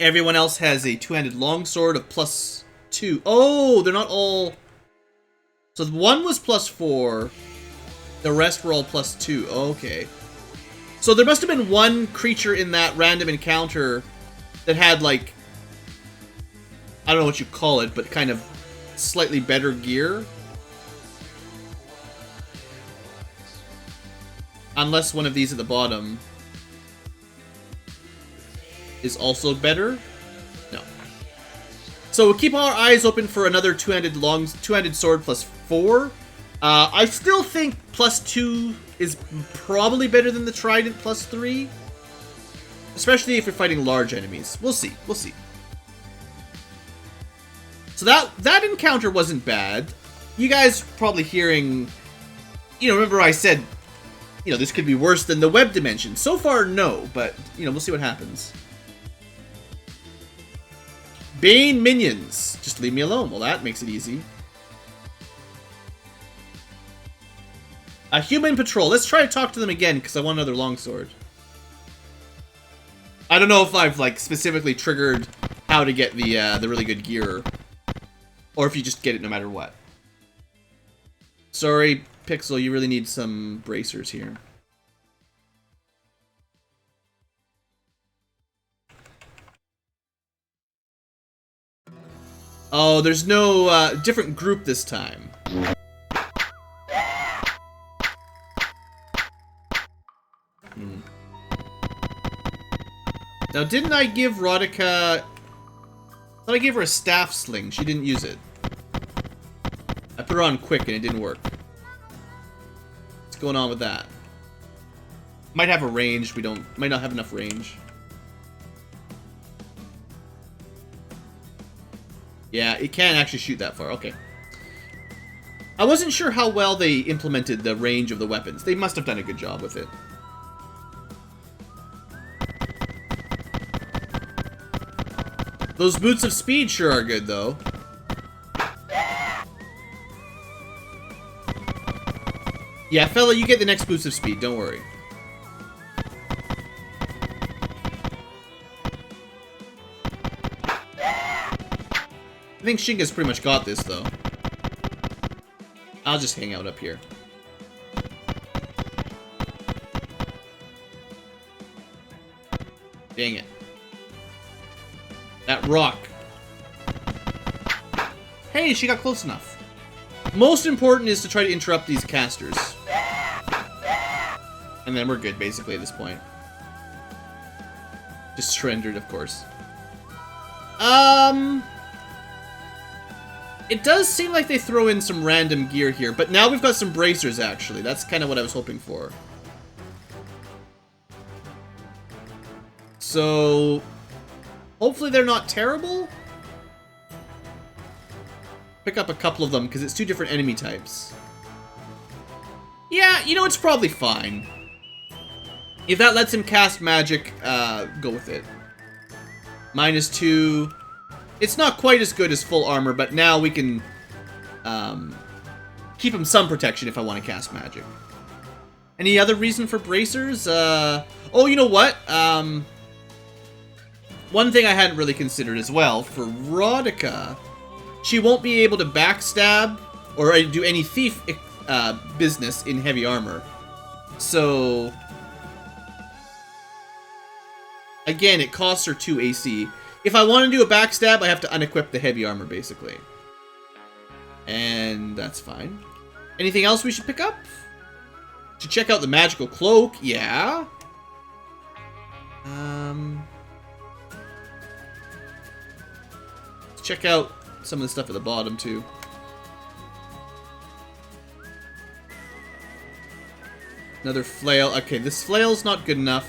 Everyone else has a two-handed longsword of +2. Oh, they're not all... So one was +4. The rest were all +2. Okay. So there must have been one creature in that random encounter that had, like... I don't know what you call it, but kind of slightly better gear. Unless one of these at the bottom is also better. No. So we'll keep our eyes open for another two-handed sword +4. I still think +2 is probably better than the trident +3. Especially if you're fighting large enemies. We'll see. We'll see. So that encounter wasn't bad. You guys probably hearing... You know, remember I said... You know, this could be worse than the web dimension. So far, no, but, you know, we'll see what happens. Bane minions. Just leave me alone. Well, that makes it easy. A human patrol. Let's try to talk to them again, because I want another longsword. I don't know if I've, like, specifically triggered how to get the really good gear. Or if you just get it no matter what. Sorry, Pixel, you really need some bracers here. Oh, there's no different group this time. Now, didn't I give Rodica... I thought I gave her a staff sling. She didn't use it. I put her on quick and it didn't work. What's going on with that? Might have a range. Might not have enough range. Yeah, it can't actually shoot that far. Okay. I wasn't sure how well they implemented the range of the weapons. They must have done a good job with it. Those boots of speed sure are good, though. Yeah, fella, you get the next boost of speed, don't worry. I think Shinga's pretty much got this, though. I'll just hang out up here. Dang it. That rock. Hey, she got close enough. Most important is to try to interrupt these casters. And then we're good, basically, at this point. Just surrendered, of course. It does seem like they throw in some random gear here, but now we've got some bracers, actually. That's kind of what I was hoping for. So, hopefully they're not terrible. Pick up a couple of them, because it's 2 different enemy types. Yeah, you know, it's probably fine. If that lets him cast magic, go with it. -2. It's not quite as good as full armor, but now we can keep him some protection if I want to cast magic. Any other reason for bracers? Oh, you know what? One thing I hadn't really considered as well, for Rodica, she won't be able to backstab or do any thief business in heavy armor. So, again, it costs her 2 AC. If I want to do a backstab, I have to unequip the heavy armor, basically. And that's fine. Anything else we should pick up? Should check out the magical cloak, yeah. Let's check out some of the stuff at the bottom, too. Another flail. Okay, this flail's not good enough.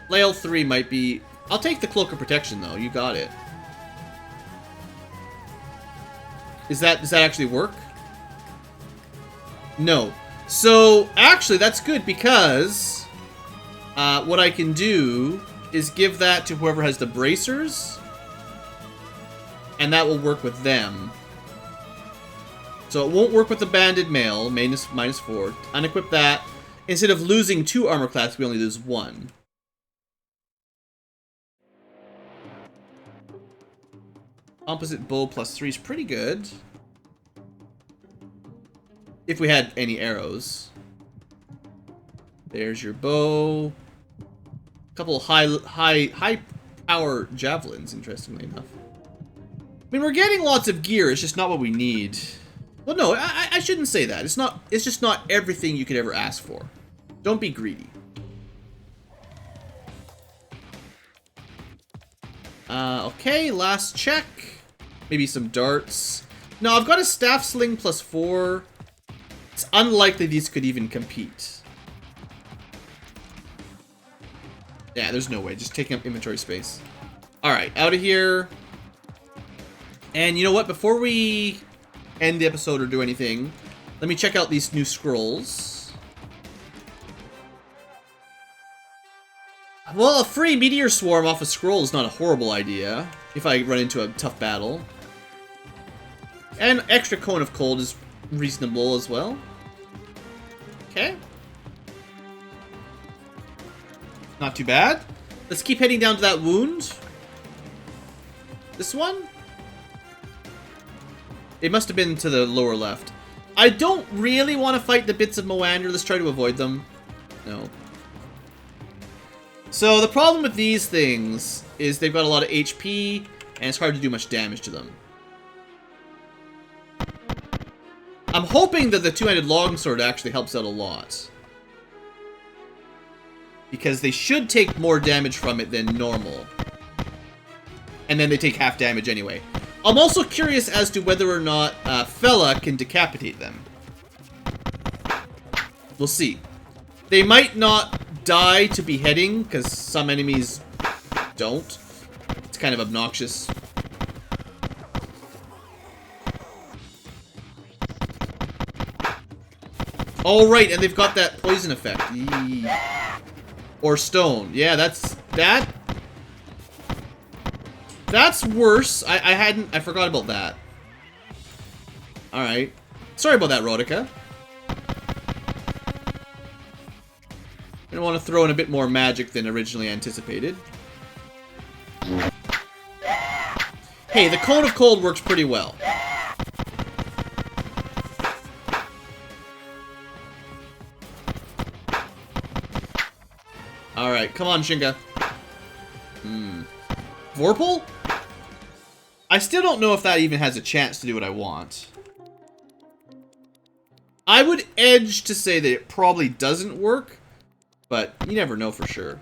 Flail 3 might be... I'll take the Cloak of Protection, though. You got it. Does that actually work? No. So, actually, that's good, because... what I can do is give that to whoever has the bracers. And that will work with them. So it won't work with the banded male, -4. Unequip that. Instead of losing 2 armor class, we only lose 1. Composite bow +3 is pretty good. If we had any arrows. There's your bow. A couple of high power javelins, interestingly enough. I mean, we're getting lots of gear, it's just not what we need. Well, no, I shouldn't say that. It's just not everything you could ever ask for. Don't be greedy. Okay, last check. Maybe some darts. No, I've got a staff sling +4. It's unlikely these could even compete. Yeah, there's no way. Just taking up inventory space. Alright, out of here. And you know what? Before we end the episode or do anything, let me check out these new scrolls. Well, a free meteor swarm off a scroll is not a horrible idea if I run into a tough battle. And extra cone of cold is reasonable as well. Okay. Not too bad. Let's keep heading down to that wound. This one? It must have been to the lower left. I don't really want to fight the bits of Moander. Let's try to avoid them. No. So the problem with these things is they've got a lot of HP, and it's hard to do much damage to them. I'm hoping that the two-handed longsword actually helps out a lot. Because they should take more damage from it than normal. And then they take half damage anyway. I'm also curious as to whether or not Fella can decapitate them. We'll see. They might not die to beheading, because some enemies don't. It's kind of obnoxious. Oh, right, and they've got that poison effect. Eee. Or stone. Yeah, that's worse. I forgot about that. Alright. Sorry about that, Rodica. I want to throw in a bit more magic than originally anticipated. Hey, the Cone of Cold works pretty well. Alright, come on, Shinga. Vorpal? I still don't know if that even has a chance to do what I want. I would edge to say that it probably doesn't work, but you never know for sure.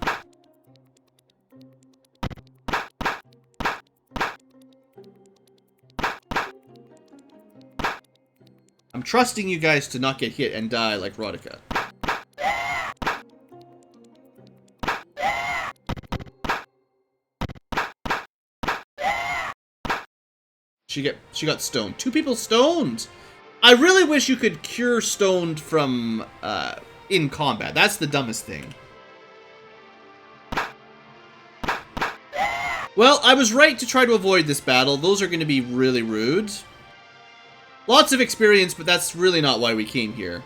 I'm trusting you guys to not get hit and die like Rodica. She got stoned. 2 people stoned! I really wish you could cure stoned from, in combat. That's the dumbest thing. Well, I was right to try to avoid this battle. Those are going to be really rude. Lots of experience, but that's really not why we came here.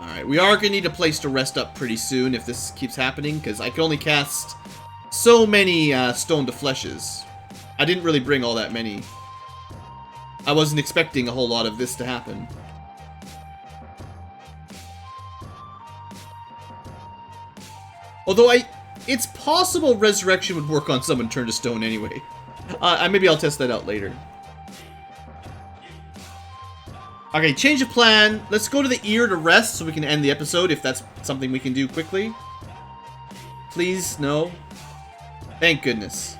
Alright, we are going to need a place to rest up pretty soon if this keeps happening, because I can only cast so many Stone to Fleshes. I didn't really bring all that many. I wasn't expecting a whole lot of this to happen. Although it's possible Resurrection would work on someone turned to stone anyway. Maybe I'll test that out later. Okay, change of plan. Let's go to the ear to rest so we can end the episode if that's something we can do quickly. Please, no. Thank goodness.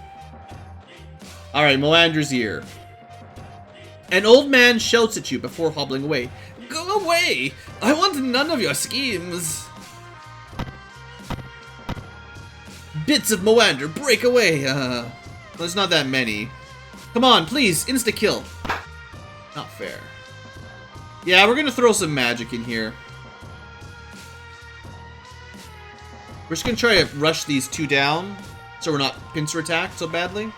Alright, Moander's ear. An old man shouts at you before hobbling away. Go away! I want none of your schemes! Bits of Moander, break away! There's not that many. Come on, please, insta-kill. Not fair. Yeah, we're gonna throw some magic in here. We're just gonna try to rush these 2 down, so we're not pincer attacked so badly.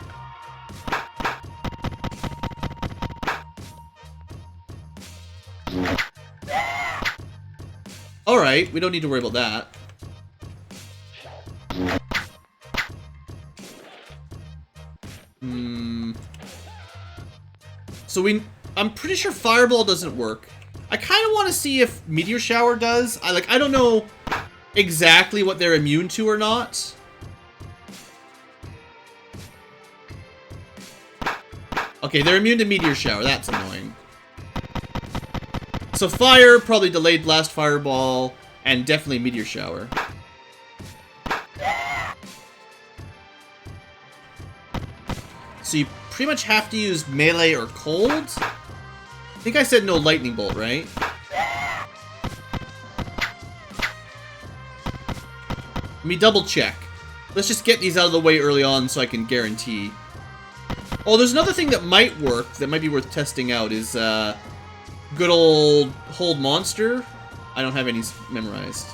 Alright, we don't need to worry about that. So I'm pretty sure Fireball doesn't work. I kind of want to see if Meteor Shower does. I don't know exactly what they're immune to or not. Okay, they're immune to Meteor Shower. That's annoying. So Fire, probably Delayed Blast, Fireball, and definitely Meteor Shower. So you pretty much have to use melee or cold. I think I said no lightning bolt, right? Let me double check. Let's just get these out of the way early on so I can guarantee. Oh, there's another thing that might work, that might be worth testing out, is good old Hold Monster. I don't have any memorized.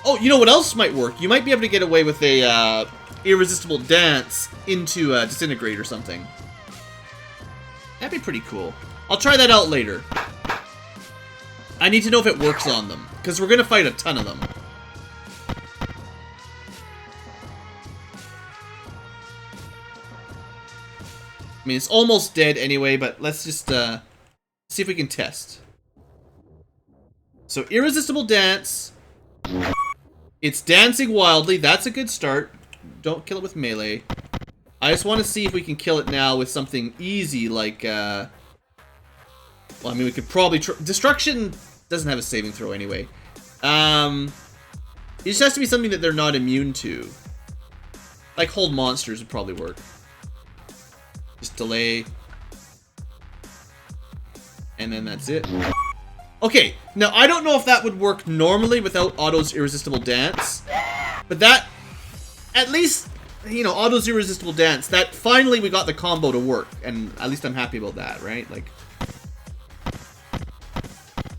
Oh, you know what else might work? You might be able to get away with a Irresistible Dance into Disintegrate or something. That'd be pretty cool. I'll try that out later. I need to know if it works on them, because we're going to fight a ton of them. I mean, it's almost dead anyway, but let's just see if we can test. So, Irresistible Dance. It's dancing wildly. That's a good start. Don't kill it with melee. I just want to see if we can kill it now with something easy like, well, I mean, we could probably Destruction doesn't have a saving throw anyway. It just has to be something that they're not immune to. Like Hold Monsters would probably work. Just delay. And then that's it. Okay, now I don't know if that would work normally without Otto's Irresistible Dance. But that, at least, you know, Otto's Irresistible Dance, that finally we got the combo to work. And at least I'm happy about that, right? Like,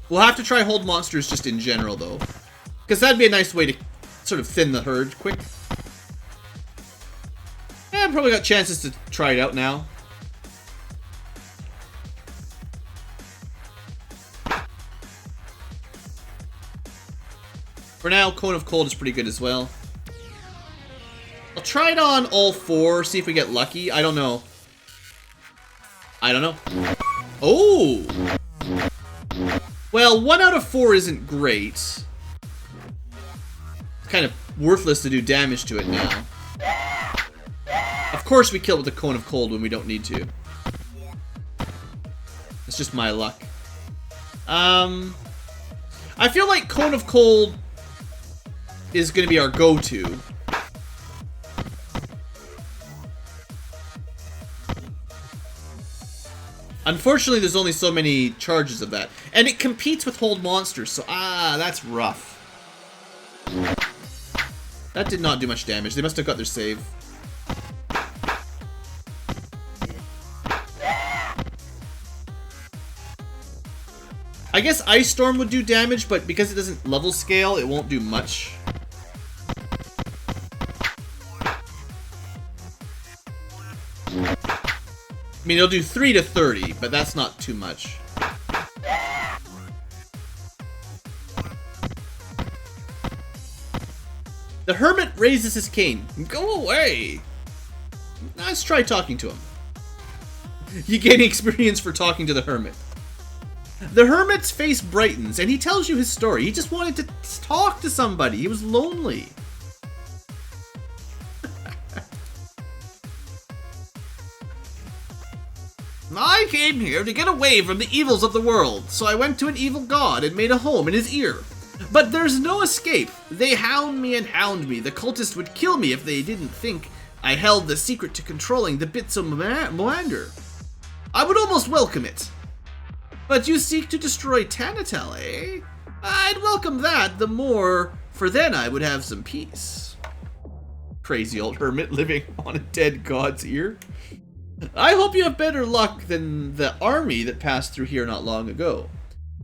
we'll have to try Hold Monsters just in general, though. Because that'd be a nice way to sort of thin the herd quick. Yeah, I've probably got chances to try it out now. For now, Cone of Cold is pretty good as well. I'll try it on all 4, see if we get lucky. I don't know. I don't know. Oh! Well, 1 out of 4 isn't great. It's kind of worthless to do damage to it now. Of course we kill it with the Cone of Cold when we don't need to. It's just my luck. I feel like Cone of Cold is going to be our go-to. Unfortunately, there's only so many charges of that. And it competes with Hold Monsters, so that's rough. That did not do much damage. They must have got their save. I guess Ice Storm would do damage, but because it doesn't level scale, it won't do much. I mean, it'll do 3 to 30, but that's not too much. The Hermit raises his cane. Go away! Let's try talking to him. You gain experience for talking to the Hermit. The Hermit's face brightens, and he tells you his story. He just wanted to talk to somebody. He was lonely. I came here to get away from the evils of the world, so I went to an evil god and made a home in his ear. But there's no escape. They hound me and hound me. The cultists would kill me if they didn't think I held the secret to controlling the bits of Moander. I would almost welcome it. But you seek to destroy Tanatel, eh? I'd welcome that the more, for then I would have some peace. Crazy old hermit living on a dead god's ear. I hope you have better luck than the army that passed through here not long ago.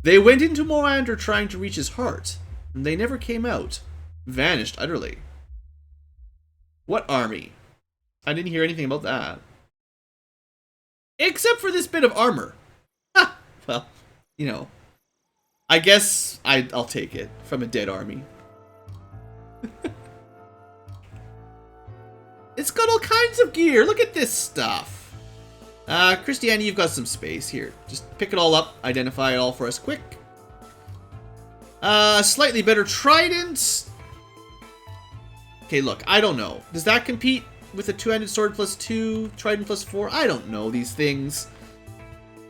They went into Moander trying to reach his heart, and they never came out. Vanished utterly. What army? I didn't hear anything about that. Except for this bit of armor. Ha! Well, you know. I guess I'll take it from a dead army. It's got all kinds of gear. Look at this stuff. Christiane, you've got some space here. Just pick it all up, identify it all for us quick. Slightly better trident. Okay, look, I don't know. Does that compete with a two-handed sword +2, trident +4? I don't know these things.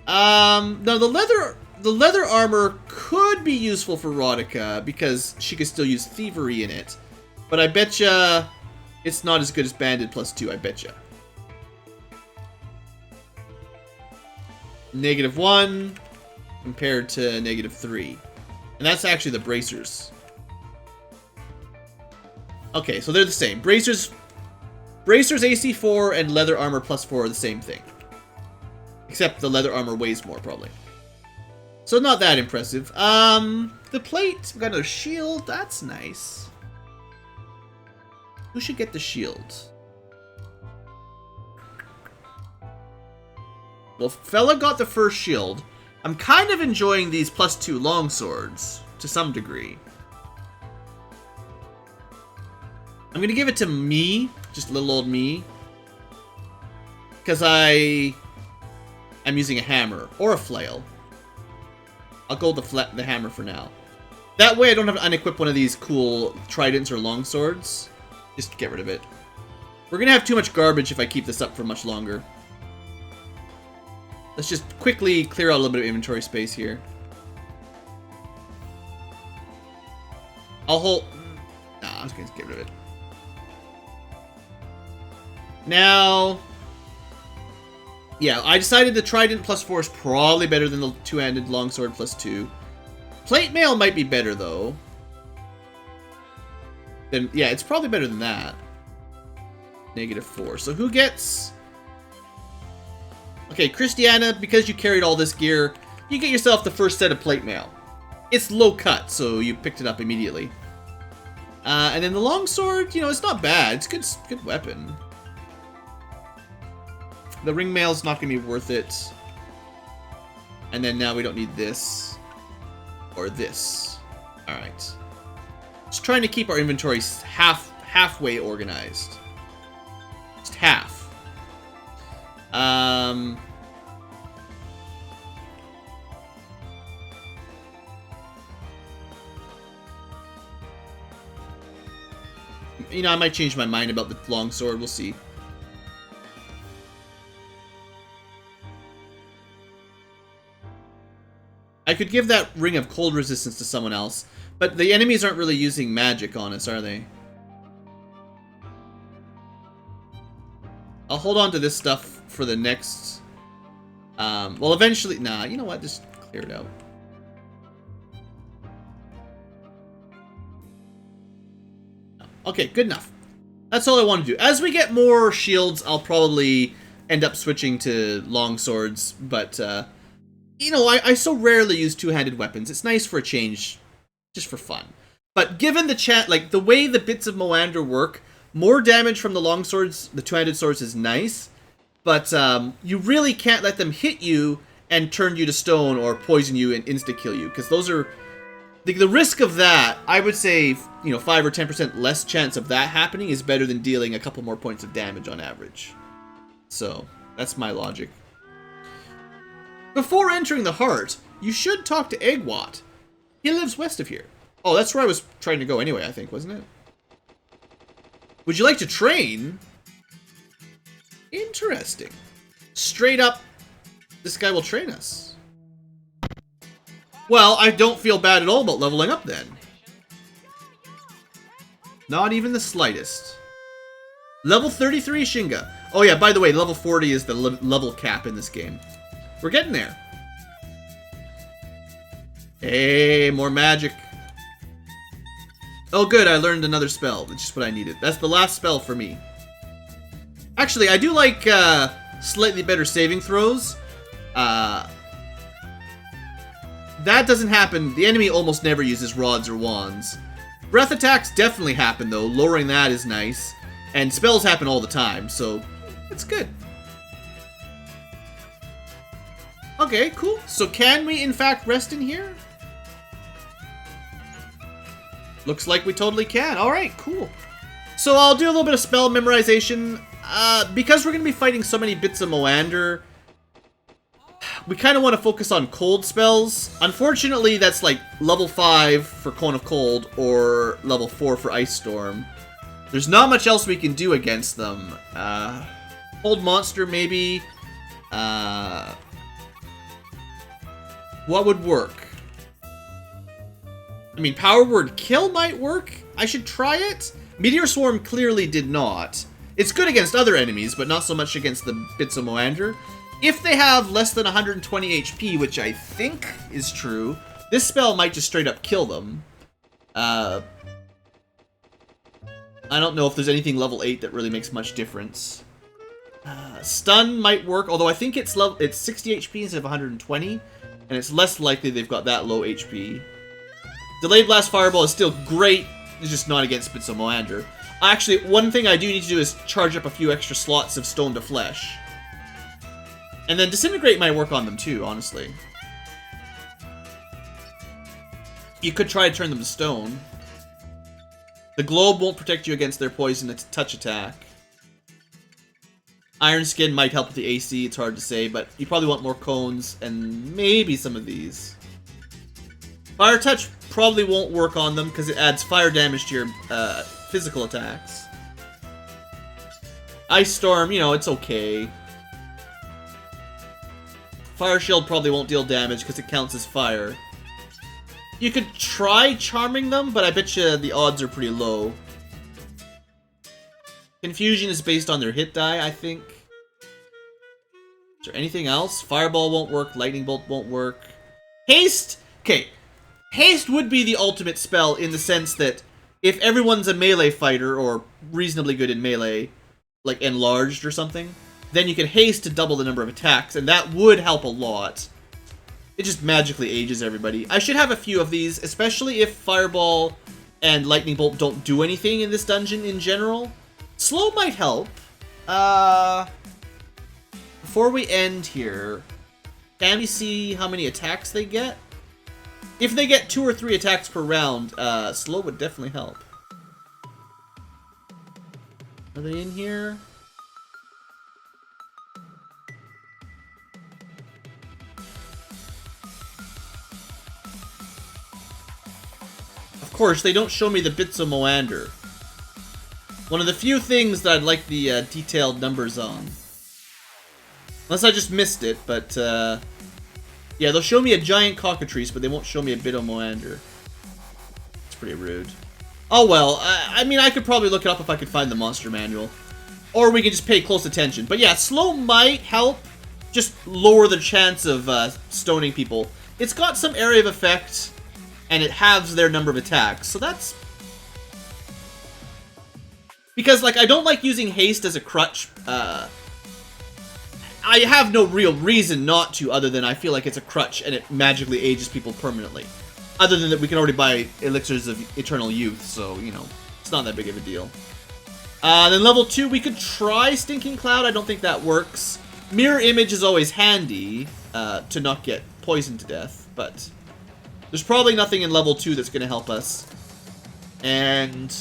No, the leather armor could be useful for Rodica because she could still use thievery in it. But I betcha it's not as good as banded +2, I betcha. -1 compared to -3. And that's actually the bracers. Okay, so they're the same. Bracers AC4 and leather armor +4 are the same thing. Except the leather armor weighs more, probably. So not that impressive. The plate, we got another shield. That's nice. Who should get the shield? Well, fella got the first shield. I'm kind of enjoying these +2 longswords to some degree. I'm gonna give it to me, just little old me, because I'm using a hammer or a flail. I'll go with the hammer for now. That way I don't have to unequip one of these cool tridents or longswords. Just get rid of it. We're gonna have too much garbage if I keep this up for much longer. Let's just quickly clear out a little bit of inventory space here. I'll hold... Nah, I'm just gonna get rid of it. Now... Yeah, I decided the trident +4 is probably better than the two-handed longsword +2. Plate mail might be better, though. Then, yeah, it's probably better than that. -4. So who gets... Okay, Christiana, because you carried all this gear, you get yourself the first set of plate mail. It's low cut, so you picked it up immediately. And then the longsword, you know, it's not bad. It's a good weapon. The ring mail's not going to be worth it. And then now we don't need this. Or this. Alright. Just trying to keep our inventory halfway organized. Just half. You know, I might change my mind about the longsword. We'll see. I could give that ring of cold resistance to someone else, but the enemies aren't really using magic on us, are they? I'll hold on to this stuff for the next... well, eventually... Nah, you know what? Just clear it out. Okay, good enough. That's all I want to do. As we get more shields, I'll probably end up switching to long swords, but, you know, I so rarely use two-handed weapons. It's nice for a change, just for fun. But given the the way the bits of Moander work, more damage from the long swords, the two-handed swords, is nice, but you really can't let them hit you and turn you to stone or poison you and insta-kill you, because those are... The risk of that, I would say, you know, 5 or 10% less chance of that happening is better than dealing a couple more points of damage on average. So, that's my logic. Before entering the heart, you should talk to Egwat. He lives west of here. Oh, that's where I was trying to go anyway, I think, wasn't it? Would you like to train? Interesting. Straight up, this guy will train us. Well, I don't feel bad at all about leveling up then. Not even the slightest. Level 33 Shinga. Oh yeah, by the way, level 40 is the level cap in this game. We're getting there. Hey, more magic. Oh good, I learned another spell. That's just what I needed. That's the last spell for me. Actually, I do like slightly better saving throws. That doesn't happen. The enemy almost never uses rods or wands. Breath attacks definitely happen, though. Lowering that is nice. And spells happen all the time, so it's good. Okay, cool. So can we, in fact, rest in here? Looks like we totally can. Alright, cool. So I'll do a little bit of spell memorization. Because we're going to be fighting so many bits of Moander, we kind of want to focus on cold spells. Unfortunately, that's like level 5 for Cone of Cold or level 4 for Ice Storm. There's not much else we can do against them. Hold Monster, maybe. What would work? I mean, Power Word Kill might work. I should try it. Meteor Swarm clearly did not. It's good against other enemies, but not so much against the bits of Moander. If they have less than 120 HP, which I think is true, this spell might just straight up kill them. I don't know if there's anything level 8 that really makes much difference. Stun might work, although I think it's 60 HP instead of 120, and it's less likely they've got that low HP. Delayed Blast Fireball is still great, it's just not against bits of Moander. Actually, one thing I do need to do is charge up a few extra slots of Stone to Flesh. And then Disintegrate might work on them too, honestly. You could try to turn them to stone. The Globe won't protect you against their poison, it's a touch attack. Iron Skin might help with the AC, it's hard to say, but you probably want more cones and maybe some of these. Fire Touch probably won't work on them because it adds fire damage to your physical attacks. Ice Storm, you know, it's okay. Fire Shield probably won't deal damage because it counts as fire. You could try charming them, but I bet you the odds are pretty low. Confusion is based on their hit die, I think. Is there anything else? Fireball won't work, Lightning Bolt won't work. Haste! Okay, Haste would be the ultimate spell in the sense that if everyone's a melee fighter, or reasonably good in melee, like enlarged or something, then you can haste to double the number of attacks, and that would help a lot. It just magically ages everybody. I should have a few of these, especially if Fireball and Lightning Bolt don't do anything in this dungeon in general. Slow might help. Before we end here, can we see how many attacks they get? If they get 2 or 3 attacks per round, Slow would definitely help. Are they in here? Of course, they don't show me the bits of Moander. One of the few things that I'd like the detailed numbers on. Unless I just missed it, but yeah, they'll show me a giant cockatrice, but they won't show me a bit of Moander. It's pretty rude. Oh well, I mean, I could probably look it up if I could find the monster manual. Or we can just pay close attention. But yeah, Slow might help just lower the chance of stoning people. It's got some area of effect, and it halves their number of attacks, so that's Because, like, I don't like using haste as a crutch. I have no real reason not to, other than I feel like it's a crutch and it magically ages people permanently. Other than that, we can already buy elixirs of eternal youth, so, you know, it's not that big of a deal. Then level 2, we could try Stinking Cloud. I don't think that works. Mirror Image is always handy to not get poisoned to death, but there's probably nothing in level 2 that's going to help us. And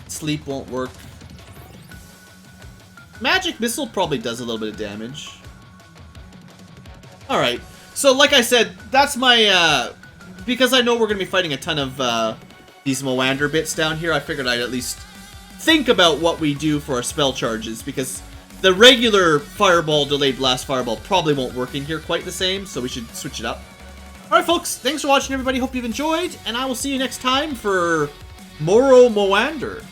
Sleep won't work. Magic Missile probably does a little bit of damage. Alright, so like I said, that's my, because I know we're going to be fighting a ton of these Moander bits down here, I figured I'd at least think about what we do for our spell charges, because the regular Fireball, Delayed Blast Fireball probably won't work in here quite the same, so we should switch it up. Alright folks, thanks for watching everybody, hope you've enjoyed, and I will see you next time for Moro Moander.